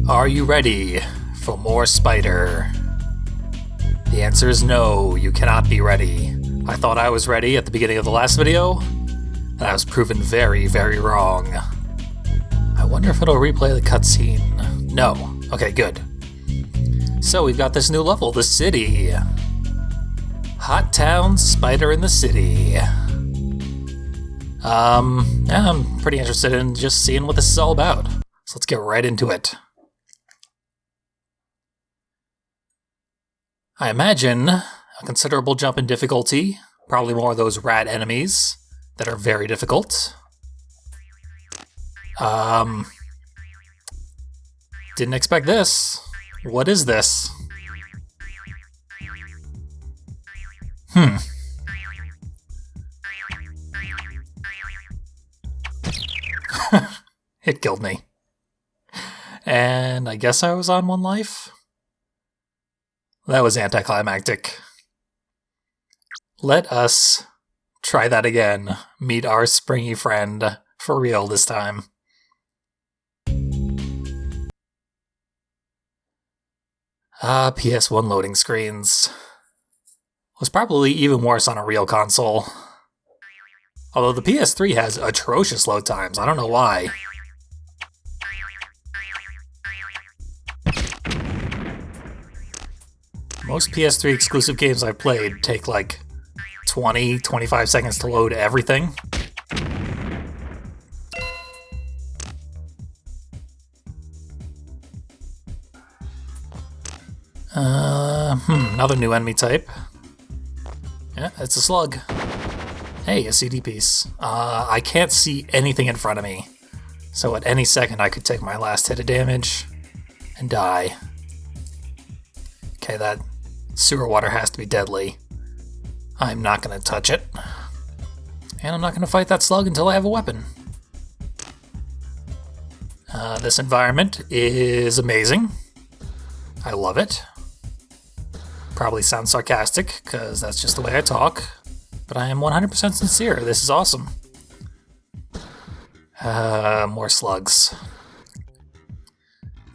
Are you ready for more Spider? The answer is no, you cannot be ready. I thought I was ready at the beginning of the last video, and I was proven very, very wrong. I wonder if it'll replay the cutscene. No. Okay, good. So we've got this new level, the city. Hot Town Spider in the City. Yeah, I'm pretty interested in just seeing what this is all about. So let's get right into it. I imagine a considerable jump in difficulty, probably more of those rat enemies that are very difficult. Didn't expect this. What is this? It killed me. And I guess I was on one life? That was anticlimactic. Let us try that again. Meet our springy friend for real this time. PS1 loading screens. Was probably even worse on a real console. Although the PS3 has atrocious load times, I don't know why. Most PS3 exclusive games I've played take like 20-25 seconds to load everything. Another new enemy type. Yeah, it's a slug. Hey, a CD piece. I can't see anything in front of me, so at any second I could take my last hit of damage and die. Okay, that sewer water has to be deadly. I'm not gonna touch it. And I'm not gonna fight that slug until I have a weapon. This environment is amazing. I love it. Probably sounds sarcastic, because that's just the way I talk. But I am 100% sincere. This is awesome. More slugs.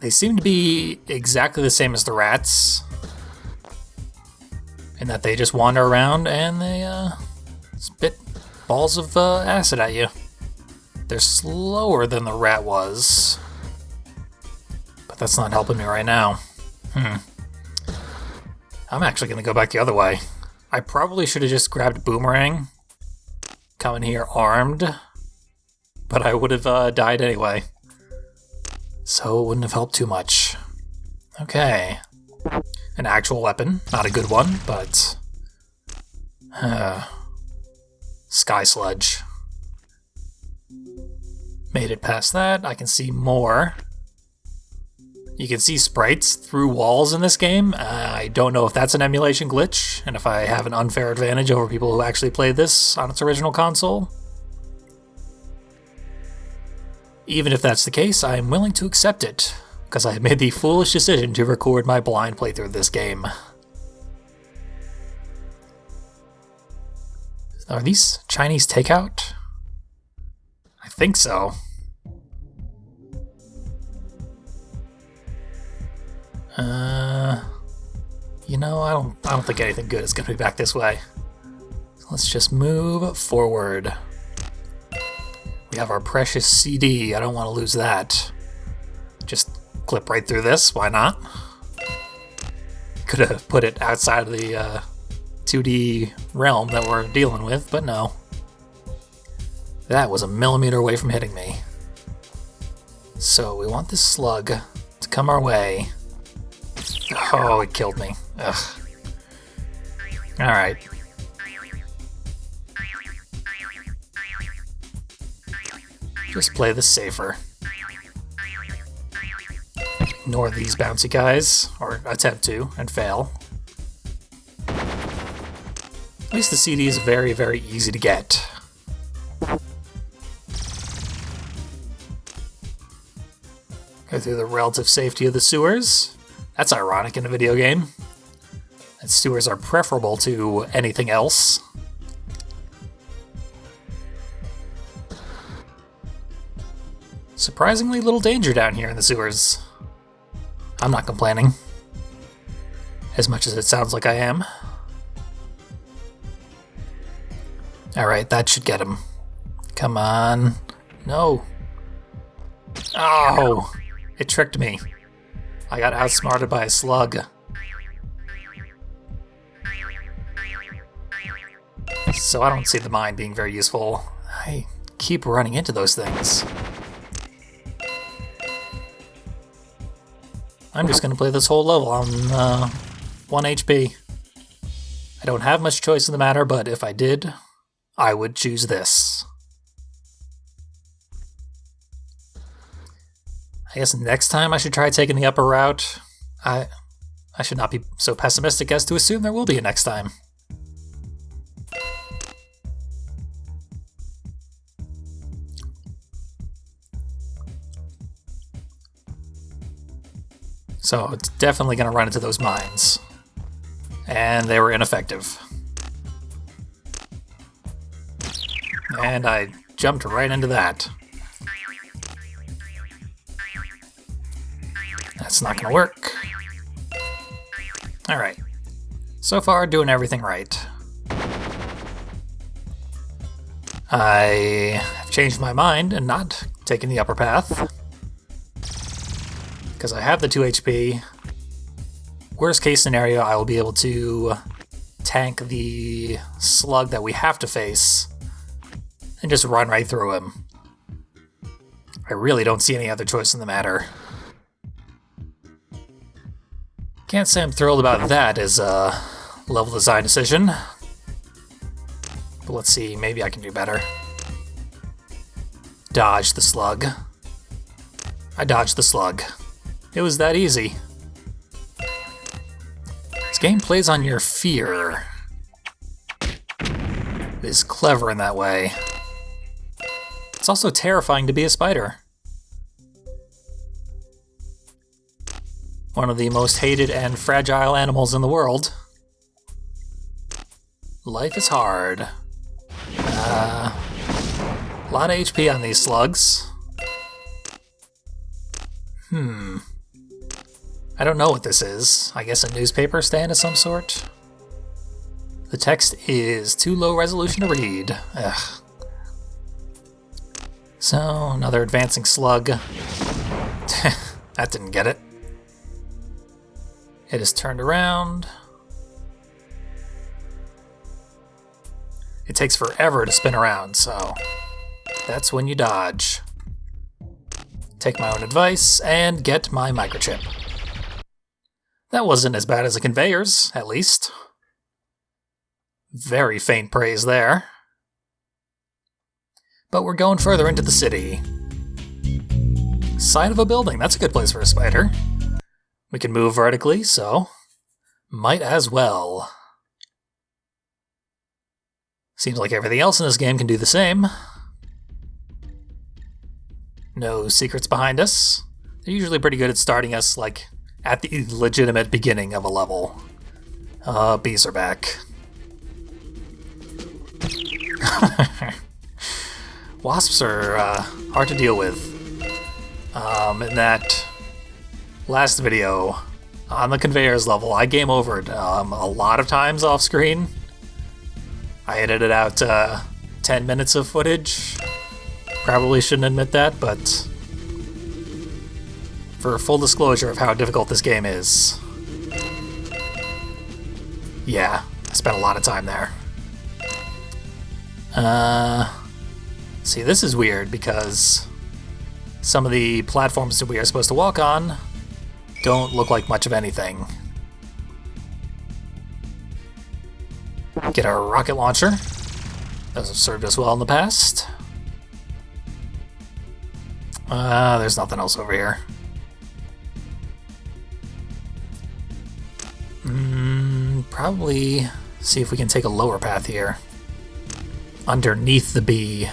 They seem to be exactly the same as the rats, in that they just wander around and they spit balls of acid at you. They're slower than the rat was, but that's not helping me right now. I'm actually going to go back the other way. I probably should have just grabbed Boomerang, come in here armed, but I would have died anyway. So it wouldn't have helped too much. Okay. An actual weapon. Not a good one, but... Sky Sludge. Made it past that. I can see more. You can see sprites through walls in this game. I don't know if that's an emulation glitch, and if I have an unfair advantage over people who actually played this on its original console. Even if that's the case, I am willing to accept it, because I have made the foolish decision to record my blind playthrough of this game. Are these Chinese takeout? I think so. You know, I don't think anything good is going to be back this way. So let's just move forward. We have our precious CD. I don't want to lose that. Just clip right through this. Why not? Could have put it outside of the 2D realm that we're dealing with, but no. That was a millimeter away from hitting me. So we want this slug to come our way. Oh, it killed me. Ugh. Alright. Just play this safer. Ignore these bouncy guys, or attempt to, and fail. At least the CD is very, very easy to get. Go through the relative safety of the sewers. That's ironic in a video game. And sewers are preferable to anything else. Surprisingly little danger down here in the sewers. I'm not complaining. As much as it sounds like I am. Alright, that should get him. Come on. No. Oh! It tricked me. I got outsmarted by a slug. So I don't see the mine being very useful. I keep running into those things. I'm just going to play this whole level on 1 HP. I don't have much choice in the matter, but if I did, I would choose this. I guess next time I should try taking the upper route. I should not be so pessimistic as to assume there will be a next time. So it's definitely going to run into those mines. And they were ineffective. And I jumped right into that. That's not going to work. Alright. So far, doing everything right. I have changed my mind and not taken the upper path. Because I have the 2 HP. Worst case scenario, I will be able to tank the slug that we have to face and just run right through him. I really don't see any other choice in the matter. Can't say I'm thrilled about that as a level design decision. But let's see, maybe I can do better. Dodge the slug. I dodged the slug. It was that easy. This game plays on your fear. It is clever in that way. It's also terrifying to be a spider. One of the most hated and fragile animals in the world. Life is hard. A lot of HP on these slugs. I don't know what this is. I guess a newspaper stand of some sort? The text is too low resolution to read. Ugh. So, another advancing slug. That didn't get it. It is turned around. It takes forever to spin around, so that's when you dodge. Take my own advice and get my microchip. That wasn't as bad as the conveyors, at least. Very faint praise there. But we're going further into the city. Side of a building, that's a good place for a spider. We can move vertically, so might as well. Seems like everything else in this game can do the same. No secrets behind us. They're usually pretty good at starting us, like, at the legitimate beginning of a level. Bees are back. Wasps are hard to deal with. In that last video, on the conveyors level, I game overed a lot of times off screen. I edited out 10 minutes of footage. Probably shouldn't admit that, but for full disclosure of how difficult this game is. Yeah, I spent a lot of time there. See, this is weird because some of the platforms that we are supposed to walk on don't look like much of anything. Get our rocket launcher. Those have served us well in the past. There's nothing else over here. Probably see if we can take a lower path here. Underneath the bee.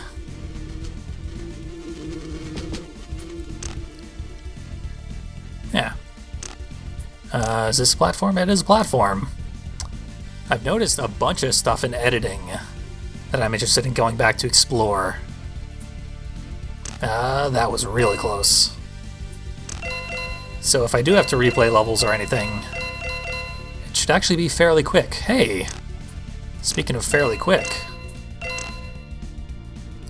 Yeah. Is this a platform? It is a platform. I've noticed a bunch of stuff in editing that I'm interested in going back to explore. That was really close. So if I do have to replay levels or anything, it should actually be fairly quick. Hey, speaking of fairly quick,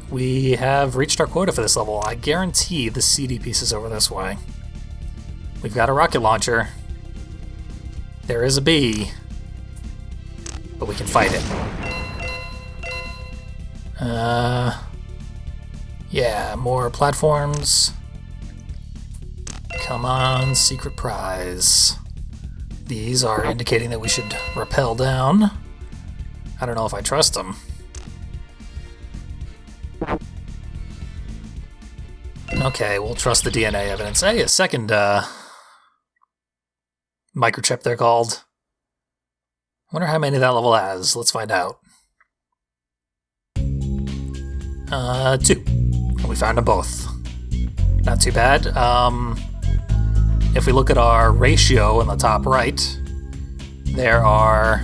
we have reached our quota for this level. I guarantee the CD piece is over this way. We've got a rocket launcher. There is a bee, but we can fight it. Yeah, more platforms. Come on, secret prize. These are indicating that we should rappel down. I don't know if I trust them. Okay, we'll trust the DNA evidence. Hey, a second microchip they're called. Wonder how many that level has. Let's find out. 2. We found them both. Not too bad. If we look at our ratio in the top right, there are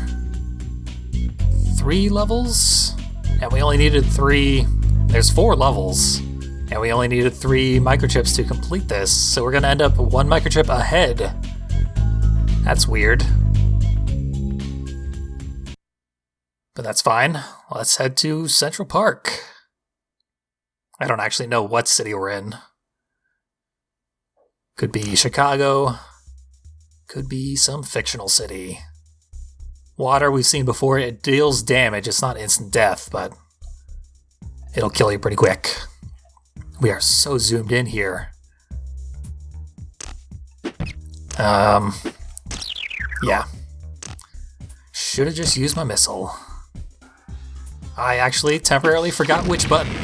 3 levels, and we only needed 3. There's 4 levels, and we only needed 3 microchips to complete this, so we're gonna end up 1 microchip ahead. That's weird. But that's fine. Let's head to Central Park. I don't actually know what city we're in. Could be Chicago. Could be some fictional city. Water we've seen before. It deals damage. It's not instant death, but it'll kill you pretty quick. We are so zoomed in here. Yeah. Should have just used my missile. I actually temporarily forgot which button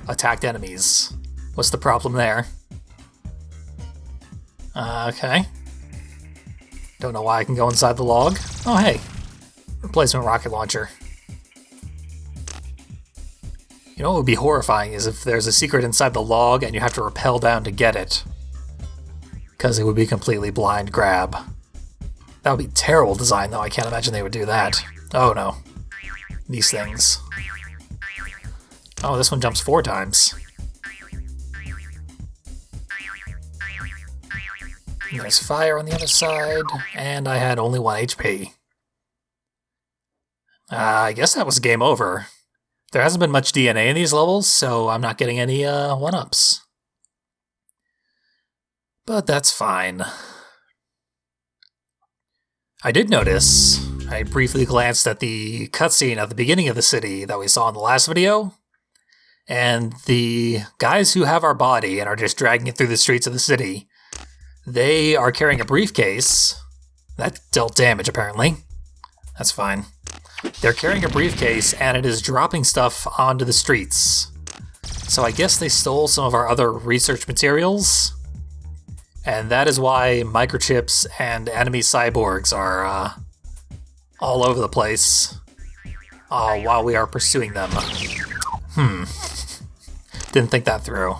attacked enemies. What's the problem there? Okay. Don't know why I can go inside the log. Oh, hey. Replacement rocket launcher. You know what would be horrifying is if there's a secret inside the log and you have to rappel down to get it. Because it would be completely blind grab. That would be terrible design, though. I can't imagine they would do that. Oh, no. These things. Oh, this one jumps 4 times. There's fire on the other side, and I had only 1 HP. I guess that was game over. There hasn't been much DNA in these levels, so I'm not getting any 1-ups. But that's fine. I did notice, I briefly glanced at the cutscene at the beginning of the city that we saw in the last video, and the guys who have our body and are just dragging it through the streets of the city, they are carrying a briefcase. That dealt damage, apparently. That's fine. They're carrying a briefcase, and it is dropping stuff onto the streets. So I guess they stole some of our other research materials, and that is why microchips and enemy cyborgs are all over the place while we are pursuing them. Didn't think that through.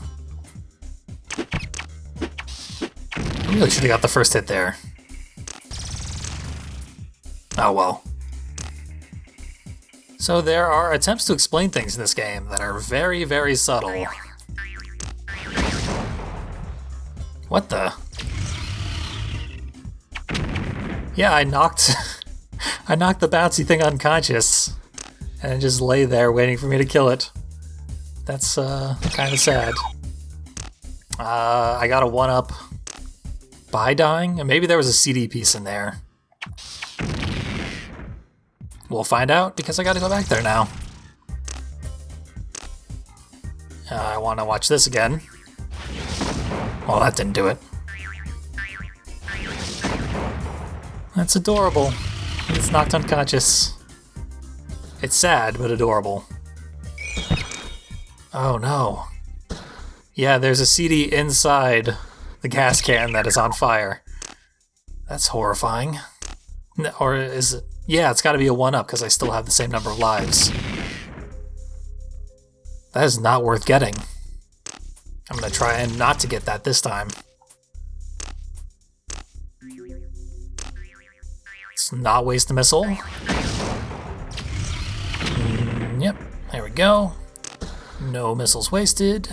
I really should have got the first hit there. Oh well. So there are attempts to explain things in this game that are very, very subtle. What the? Yeah, I knocked I knocked the bouncy thing unconscious, and it just lay there waiting for me to kill it. That's kind of sad. I got a 1-up by dying, and maybe there was a CD piece in there. We'll find out, because I gotta go back there now. I want to watch this again. Well, that didn't do it. That's adorable. It's knocked unconscious. It's sad, but adorable. Oh no. Yeah, there's a CD inside the gas can that is on fire. That's horrifying. Or is it? Yeah, it's gotta be a 1-up because I still have the same number of lives. That is not worth getting. I'm gonna try and not to get that this time. Let's not waste the missile. Yep, there we go. No missiles wasted.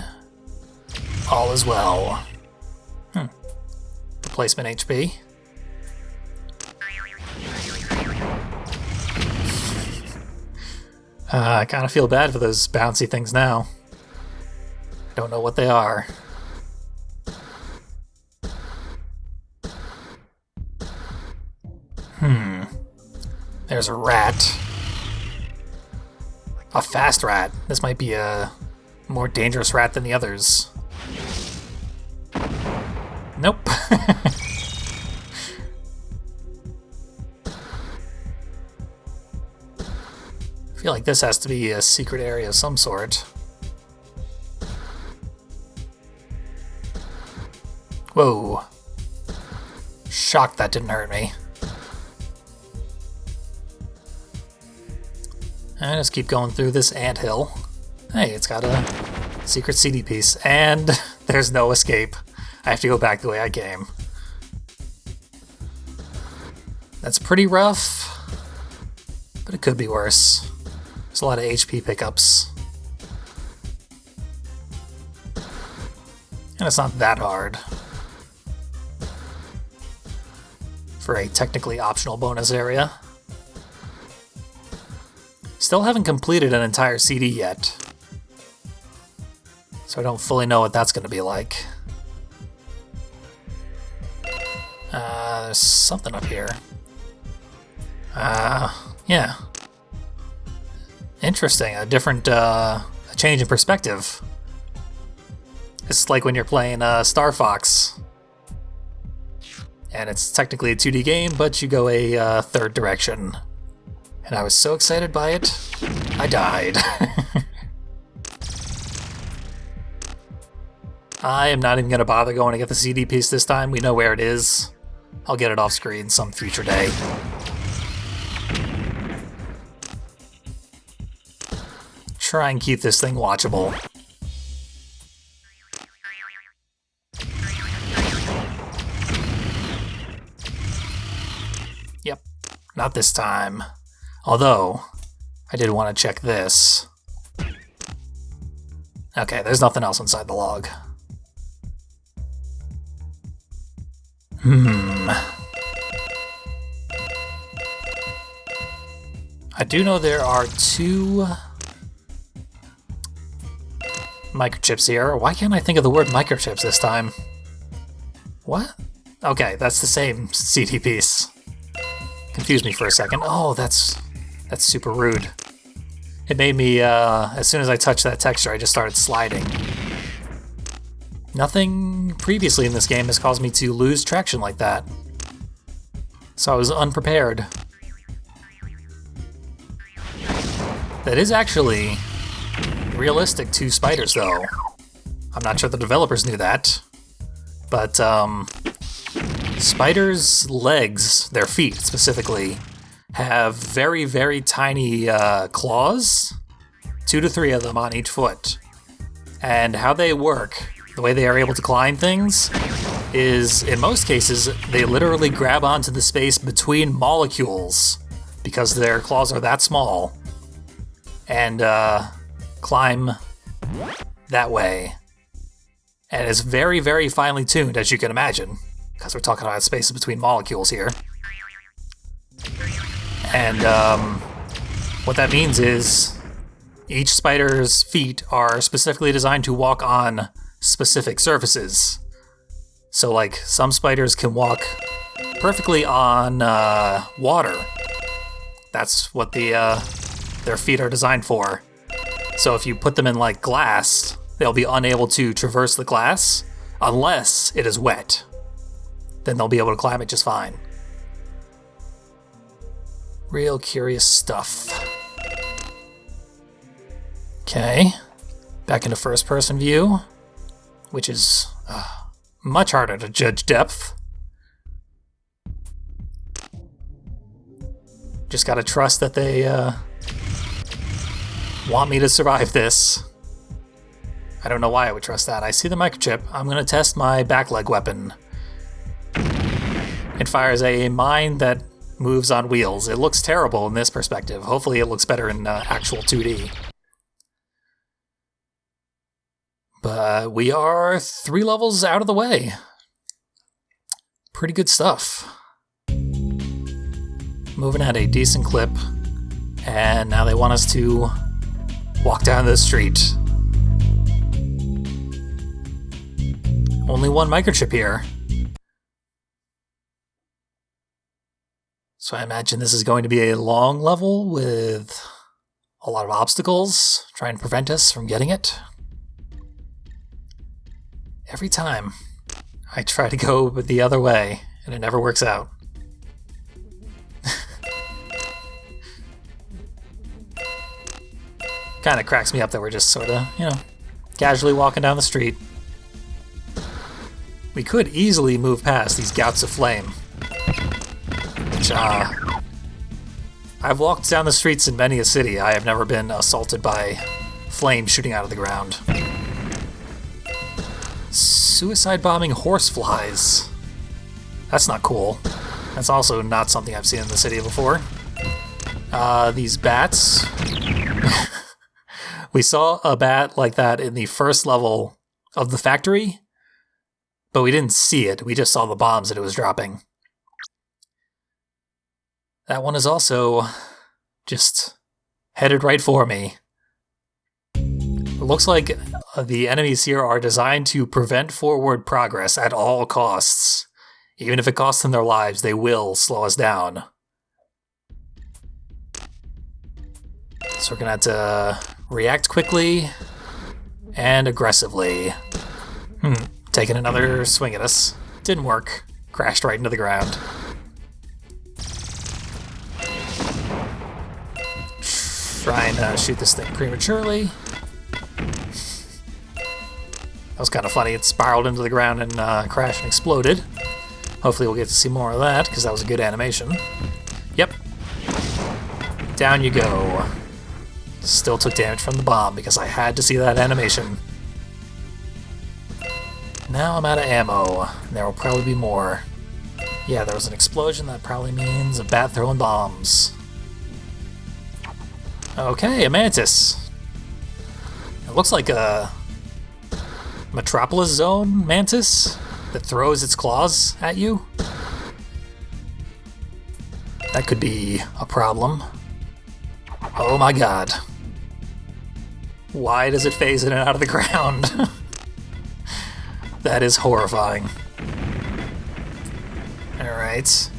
All is well. replacement HP. I kind of feel bad for those bouncy things now. I don't know what they are. There's a rat. A fast rat. This might be a more dangerous rat than the others. Nope. I feel like this has to be a secret area of some sort. Whoa. Shocked that didn't hurt me. And just keep going through this anthill. Hey, it's got a secret CD piece, and there's no escape. I have to go back the way I came. That's pretty rough, but it could be worse. There's a lot of HP pickups. And it's not that hard for a technically optional bonus area. Still haven't completed an entire CD yet, so I don't fully know what that's going to be like. There's something up here. Yeah. Interesting, a different, a change in perspective. It's like when you're playing Star Fox, and it's technically a 2D game, but you go a third direction. And I was so excited by it, I died. I am not even going to bother going to get the CD piece this time. We know where it is. I'll get it off screen some future day. Try and keep this thing watchable. Yep, not this time. Although, I did want to check this. Okay, there's nothing else inside the log. I do know there are 2 microchips here. Why can't I think of the word microchips this time? What? Okay, that's the same CD piece. Confused me for a second. Oh, that's super rude. It made me, as soon as I touched that texture, I just started sliding. Nothing previously in this game has caused me to lose traction like that. So I was unprepared. That is actually realistic to spiders, though. I'm not sure the developers knew that. But, spiders' legs, their feet specifically, have very, very tiny claws, 2 to 3 of them on each foot. And how they work, the way they are able to climb things, is, in most cases, they literally grab onto the space between molecules, because their claws are that small, and climb that way. And it's very, very finely tuned, as you can imagine, because we're talking about spaces between molecules here. And what that means is each spider's feet are specifically designed to walk on specific surfaces. So, like, some spiders can walk perfectly on water. That's what their feet are designed for. So if you put them in, like, glass, they'll be unable to traverse the glass unless it is wet. Then they'll be able to climb it just fine. Real curious stuff. Okay, back into first-person view, which is much harder to judge depth. Just gotta trust that they want me to survive this. I don't know why I would trust that. I see the microchip. I'm gonna test my back leg weapon. It fires a mine that moves on wheels. It looks terrible in this perspective. Hopefully it looks better in actual 2D. But we are 3 levels out of the way. pretty good stuff. Moving at a decent clip, and now they want us to walk down the street. Only one microchip here. So I imagine this is going to be a long level with a lot of obstacles trying to prevent us from getting it. Every time I try to go the other way, and it never works out. Kind of cracks me up that we're just sort of, casually walking down the street. We could easily move past these gouts of flame. Which, I've walked down the streets in many a city. I have never been assaulted by flame shooting out of the ground. Suicide bombing horseflies. That's not cool. That's also not something I've seen in the city before. These bats. We saw a bat like that in the first level of the factory, but we didn't see it. We just saw the bombs that it was dropping. That one is also just headed right for me. It looks like the enemies here are designed to prevent forward progress at all costs. Even if it costs them their lives, they will slow us down. So we're gonna have to react quickly and aggressively. Taking another swing at us. Didn't work. Crashed right into the ground. Trying to shoot this thing prematurely. That was kind of funny. It spiraled into the ground and crashed and exploded. Hopefully we'll get to see more of that, because that was a good animation. Yep. Down you go. Still took damage from the bomb, because I had to see that animation. Now I'm out of ammo. There will probably be more. Yeah, there was an explosion. That probably means a bat throwing bombs. Okay, a mantis. It looks like a Metropolis Zone mantis that throws its claws at you. That could be a problem. Oh my god. Why does it phase in and out of the ground? That is horrifying. Alright.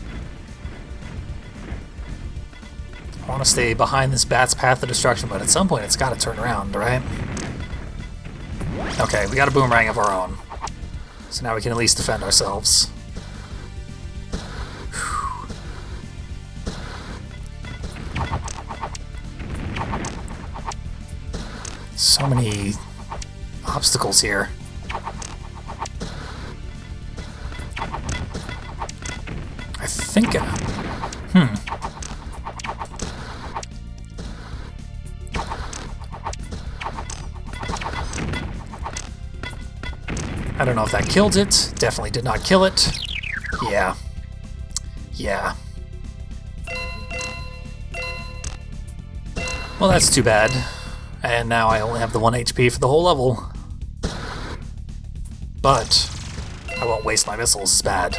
I want to stay behind this bat's path of destruction, but at some point it's got to turn around, right? Okay, we got a boomerang of our own. So now we can at least defend ourselves. Whew. So many obstacles here. I think... I don't know if that killed it. Definitely did not kill it. Yeah. Yeah. Well, that's too bad. And now I only have the 1 HP for the whole level. But I won't waste my missiles as bad.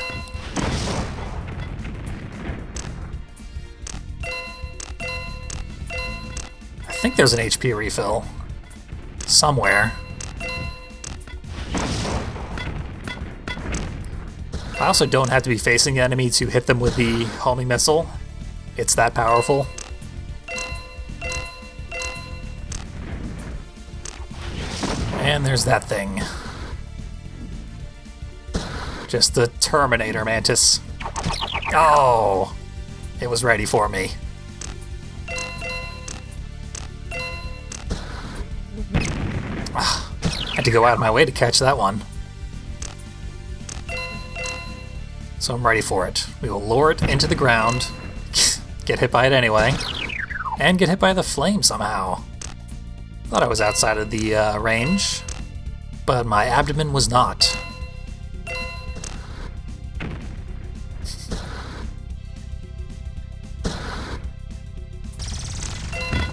I think there's an HP refill somewhere. I also don't have to be facing the enemy to hit them with the homing missile. It's that powerful. And there's that thing. Just the Terminator Mantis. Oh! It was ready for me. I had to go out of my way to catch that one. So I'm ready for it. We will lure it into the ground, get hit by it anyway, and get hit by the flame somehow. Thought I was outside of the range, but my abdomen was not.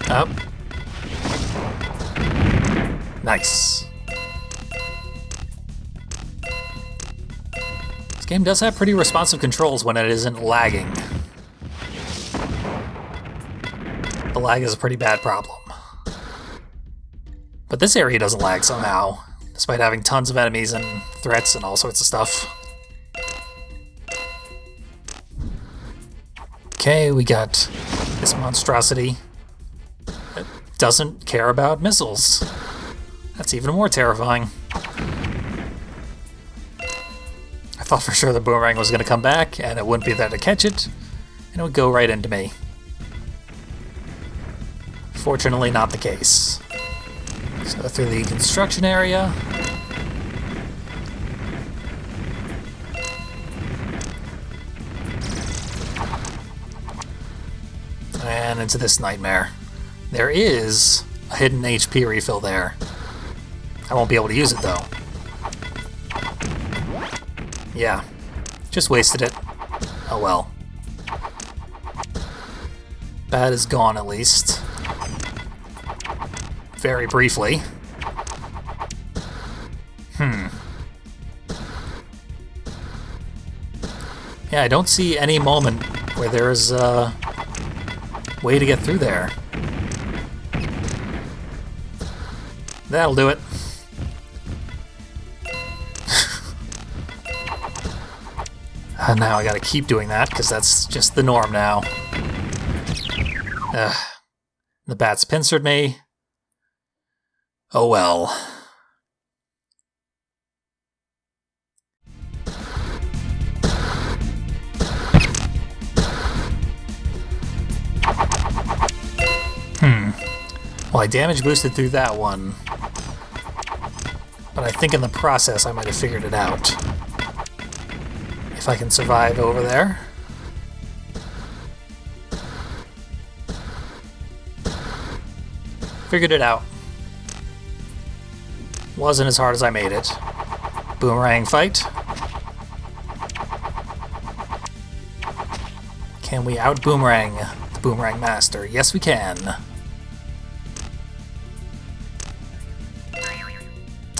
Up. Nice. Game does have pretty responsive controls when it isn't lagging. The lag is a pretty bad problem. But this area doesn't lag somehow, despite having tons of enemies and threats and all sorts of stuff. Okay, we got this monstrosity that doesn't care about missiles. That's even more terrifying. I thought for sure the boomerang was going to come back and it wouldn't be there to catch it, and it would go right into me. Fortunately, not the case. So through the construction area. And into this nightmare. There is a hidden HP refill there. I won't be able to use it though. Yeah, just wasted it. Oh well. Bad is gone at least. Very briefly. Yeah, I don't see any moment where there's a way to get through there. That'll do it. Now I gotta keep doing that, because that's just the norm now. The bats pincered me. Oh well. Well, I damage boosted through that one. But I think in the process I might have figured it out. If I can survive over there. Figured it out. Wasn't as hard as I made it. Boomerang fight. Can we out-boomerang the Boomerang Master? Yes, we can.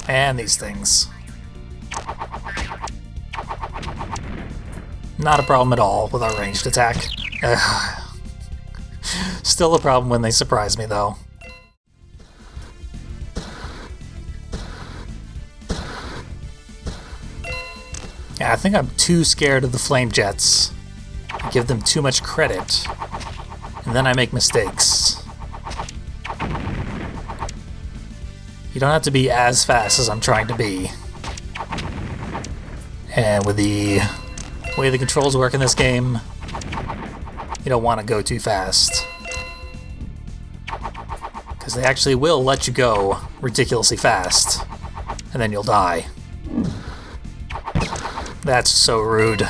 And these things. Not a problem at all with our ranged attack. Still a problem when they surprise me, though. Yeah, I think I'm too scared of the flame jets. I give them too much credit, and then I make mistakes. You don't have to be as fast as I'm trying to be. And with the way the controls work in this game, you don't want to go too fast. Because they actually will let you go ridiculously fast, and then you'll die. That's so rude.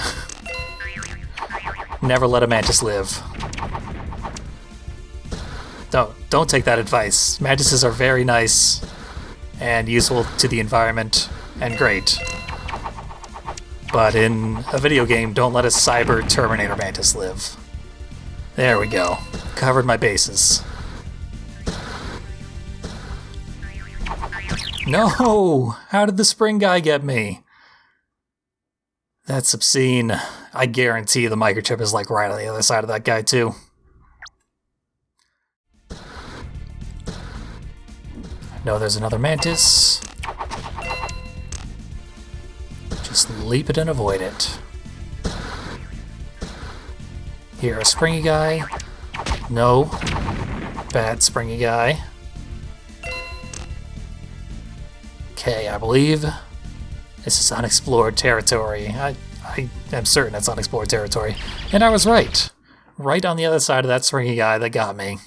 Never let a mantis live. Don't take that advice. Mantises are very nice and useful to the environment and great. But in a video game, don't let a cyber Terminator mantis live. There we go. Covered my bases. No! How did the spring guy get me? That's obscene. I guarantee the microchip is like right on the other side of that guy too. I know there's another mantis. Just leap it and avoid it. Here, a springy guy. No. Bad springy guy. Okay, I believe this is unexplored territory. I am certain it's unexplored territory. And I was right. Right on the other side of that springy guy that got me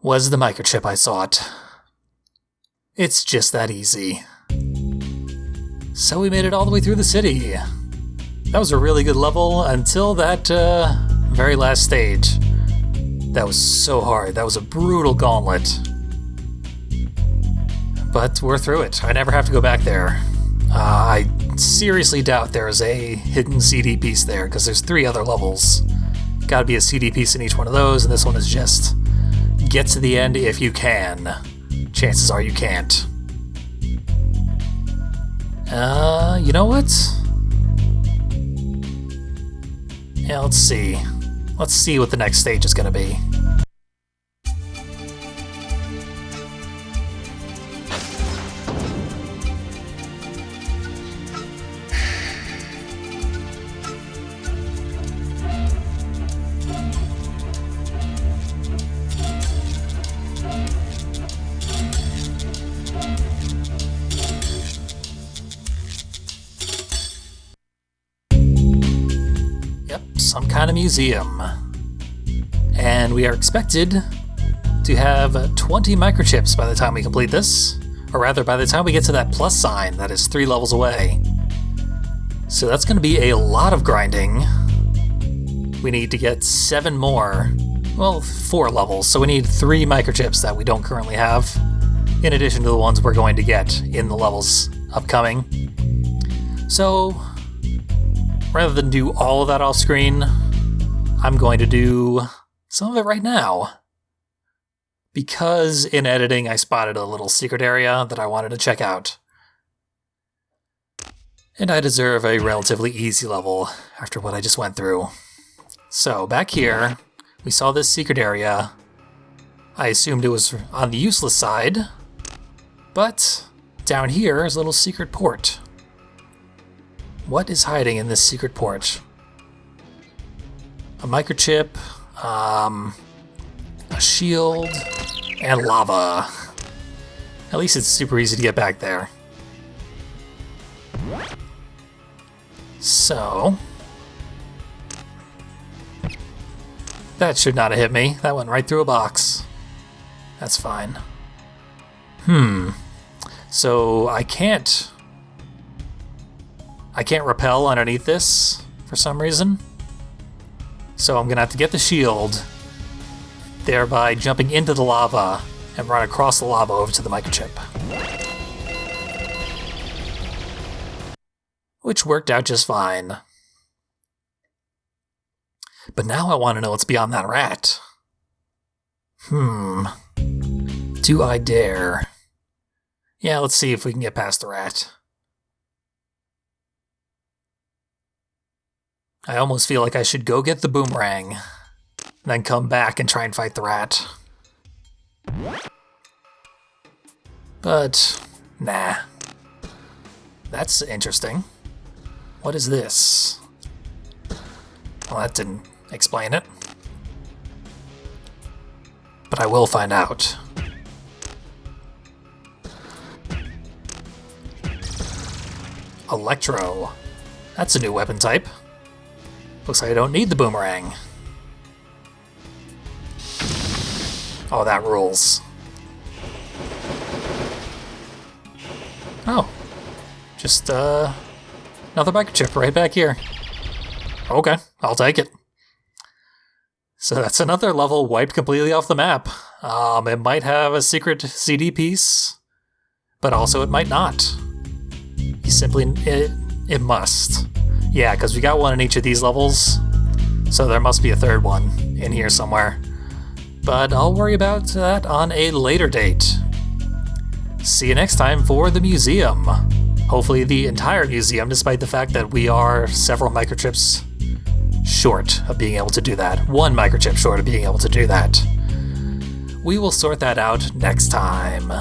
was the microchip I sought. It's just that easy. So we made it all the way through the city. That was a really good level until that very last stage. That was so hard. That was a brutal gauntlet. But we're through it. I never have to go back there. I seriously doubt there is a hidden CD piece there, because there's 3 other levels. Gotta be a CD piece in each one of those, and this one is just get to the end if you can. Chances are you can't. You know what? Yeah, let's see. Let's see what the next stage is going to be. Some kind of museum. And we are expected to have 20 microchips by the time we complete this. Or rather, by the time we get to that plus sign that is 3 levels away. So that's going to be a lot of grinding. We need to get 7 more. Well, 4 levels, so we need 3 microchips that we don't currently have, in addition to the ones we're going to get in the levels upcoming. So rather than do all of that off screen, I'm going to do some of it right now. Because in editing I spotted a little secret area that I wanted to check out. And I deserve a relatively easy level after what I just went through. So back here, we saw this secret area. I assumed it was on the useless side, but down here is a little secret port. What is hiding in this secret port? A microchip, a shield, and lava. At least it's super easy to get back there. So that should not have hit me. That went right through a box. That's fine. So I can't rappel underneath this for some reason. So I'm gonna have to get the shield, thereby jumping into the lava and run across the lava over to the microchip. Which worked out just fine. But now I want to know what's beyond that rat. Do I dare? Yeah, let's see if we can get past the rat. I almost feel like I should go get the boomerang, then come back and try and fight the rat. But, nah. That's interesting. What is this? Well, that didn't explain it. But I will find out. Electro. That's a new weapon type. Looks like I don't need the boomerang. Oh, that rules. Oh. Just, another microchip right back here. Okay, I'll take it. So that's another level wiped completely off the map. It might have a secret CD piece, but also it might not. It must. Yeah, because we got one in each of these levels, so there must be a third one in here somewhere. But I'll worry about that on a later date. See you next time for the museum. Hopefully the entire museum, despite the fact that we are several microchips short of being able to do that. 1 microchip short of being able to do that. We will sort that out next time.